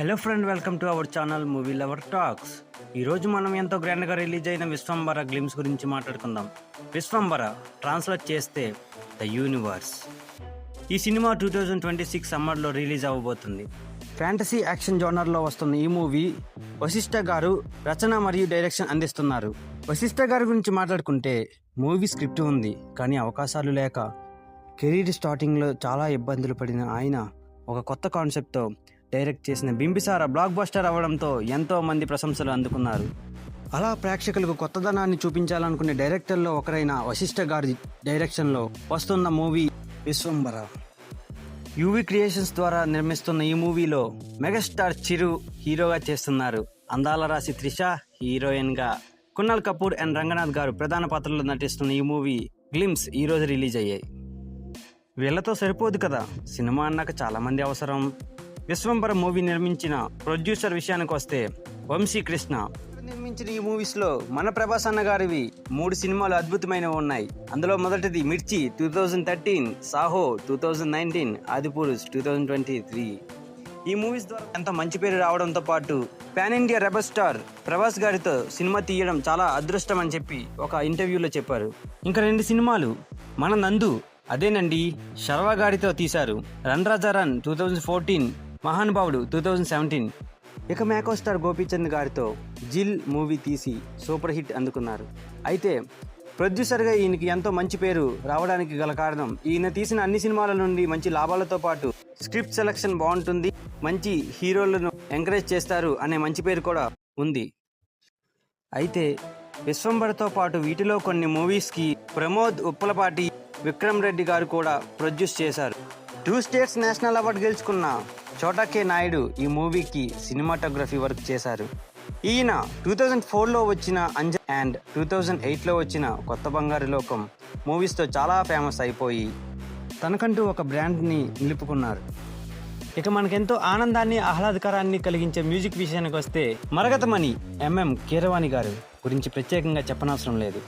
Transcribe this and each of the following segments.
Hello friend, welcome to our channel movie lover talks. ఈరోజు మనం ఎంతో గ్రాండ్గా రిలీజ్ అయిన విశ్వంబర గ్లిమ్స్ గురించి మాట్లాడుకుందాం. విశ్వంబర ట్రాన్స్లేట్ చేస్తే ద యూనివర్స్. ఈ సినిమా 2026 సమ్మర్లో రిలీజ్ అవ్వబోతుంది. ఫ్యాంటసీ యాక్షన్ జోనర్లో వస్తున్న ఈ మూవీ వశిష్ఠ గారు రచన మరియు డైరెక్షన్ అందిస్తున్నారు. వశిష్ఠ గారి గురించి మాట్లాడుకుంటే మూవీ స్క్రిప్ట్ ఉంది, కానీ అవకాశాలు లేక కెరీర్ స్టార్టింగ్లో చాలా ఇబ్బందులు పడిన ఆయన ఒక కొత్త కాన్సెప్ట్తో డైరెక్ట్ చేసిన బింబిసార బ్లాక్ బస్టర్ అవ్వడంతో ఎంతో మంది ప్రశంసలు అందుకున్నారు. అలా ప్రేక్షకులకు కొత్తదనాన్ని చూపించాలనుకునే డైరెక్టర్లో ఒకరైన వశిష్ఠ గారి డైరెక్షన్లో వస్తున్న మూవీ విశ్వంబర. యూవీ క్రియేషన్స్ ద్వారా నిర్మిస్తున్న ఈ మూవీలో మెగాస్టార్ చిరు హీరోగా చేస్తున్నారు. అందాల రాశి త్రిష హీరోయిన్గా, కునాల్ కపూర్ అండ్ రంగనాథ్ గారు ప్రధాన పాత్రలో నటిస్తున్న ఈ మూవీ గ్లిమ్స్ ఈరోజు రిలీజ్ అయ్యాయి. వీళ్లతో సరిపోదు కదా, సినిమా అన్నాక చాలామంది అవసరం. విశ్వంబర మూవీ నిర్మించిన ప్రొడ్యూసర్ విషయానికి వస్తే వంశీకృష్ణ నిర్మించిన ఈ మూవీస్లో మన ప్రభాస్ అన్న గారివి 3 సినిమాలు అద్భుతమైనవి ఉన్నాయి. అందులో మొదటిది మిర్చి 2013, సాహో 2019, ఆదిపురుష్ 2023. ఈ మూవీస్ ద్వారా ఎంతో మంచి పేరు రావడంతో పాటు pan India rebel star Prabhas గారితో సినిమా తీయడం చాలా అదృష్టం అని చెప్పి ఒక ఇంటర్వ్యూలో చెప్పారు. ఇంకా 2 సినిమాలు మన నందు అదేనండి శర్వా గారితో తీశారు. రన్ రాజా రన్ 2014, మహానుభావుడు 2017. ఇక మేకోస్టార్ గోపీచంద్ గారితో జిల్ మూవీ తీసి సూపర్ హిట్ అందుకున్నారు. అయితే ప్రొడ్యూసర్గా ఈయనకి ఎంతో మంచి పేరు రావడానికి గల కారణం ఈయన తీసిన అన్ని సినిమాల నుండి మంచి లాభాలతో పాటు స్క్రిప్ట్ సెలక్షన్ బాగుంటుంది, మంచి హీరోలను ఎంకరేజ్ చేస్తారు అనే మంచి పేరు కూడా ఉంది. అయితే విశ్వంబరతో పాటు వీటిలో కొన్ని మూవీస్కి ప్రమోద్ ఉప్పలపాటి, విక్రమ్ రెడ్డి గారు కూడా ప్రొడ్యూస్ చేశారు. 2 స్టేట్స్ నేషనల్ అవార్డు గెలుచుకున్న చోటా కే నాయుడు ఈ మూవీకి సినిమాటోగ్రఫీ వర్క్ చేశారు. ఈయన 2004లో వచ్చిన అంజ అండ్ 2008లో వచ్చిన కొత్త బంగారు లోకం మూవీస్తో చాలా ఫేమస్ అయిపోయి తనకంటూ ఒక బ్రాండ్ని నిలుపుకున్నారు. ఇక మనకెంతో ఆనందాన్ని ఆహ్లాదకరాన్ని కలిగించే మ్యూజిక్ విషయానికి వస్తే మరగతమణి ఎంఎం కీరవాణి గారు గురించి ప్రత్యేకంగా చెప్పనవసరం లేదు.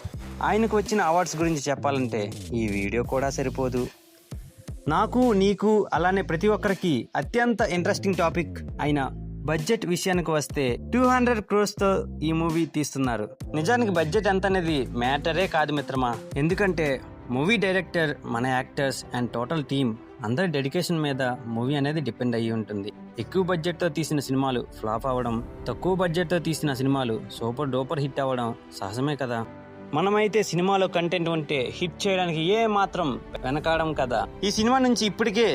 ఆయనకు వచ్చిన అవార్డ్స్ గురించి చెప్పాలంటే ఈ వీడియో కూడా సరిపోదు. నాకు, నీకు, అలానే ప్రతి ఒక్కరికి అత్యంత ఇంట్రెస్టింగ్ టాపిక్ అయిన బడ్జెట్ విషయానికి వస్తే 200 crores ఈ మూవీ తీస్తున్నారు. నిజానికి బడ్జెట్ ఎంత అనేది మ్యాటరే కాదు మిత్రమా. ఎందుకంటే మూవీ డైరెక్టర్, మన యాక్టర్స్ అండ్ టోటల్ టీమ్ అందరి డెడికేషన్ మీద మూవీ అనేది డిపెండ్ అయ్యి ఉంటుంది. ఎక్కువ బడ్జెట్తో తీసిన సినిమాలు ఫ్లాప్ అవ్వడం, తక్కువ బడ్జెట్తో తీసిన సినిమాలు సూపర్ డూపర్ హిట్ అవ్వడం సహజమే కదా. మనమైతే సినిమాలో కంటెంట్ ఉంటే హిట్ చేయడానికి ఏ మాత్రం వెనకాడం కదా. ఈ సినిమా నుంచి ఇప్పటికే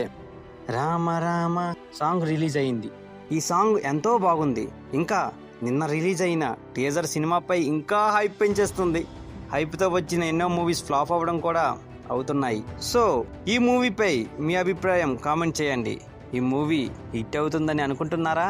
రామ రామ సాంగ్ రిలీజ్ అయింది. ఈ సాంగ్ ఎంతో బాగుంది. ఇంకా నిన్న రిలీజ్ అయిన టీజర్ సినిమాపై ఇంకా హైప్ పెంచేస్తుంది. హైప్తో వచ్చిన ఎన్నో మూవీస్ ఫ్లాప్ అవ్వడం కూడా అవుతున్నాయి. సో ఈ మూవీపై మీ అభిప్రాయం కామెంట్ చేయండి. ఈ మూవీ హిట్ అవుతుందని అనుకుంటున్నారా?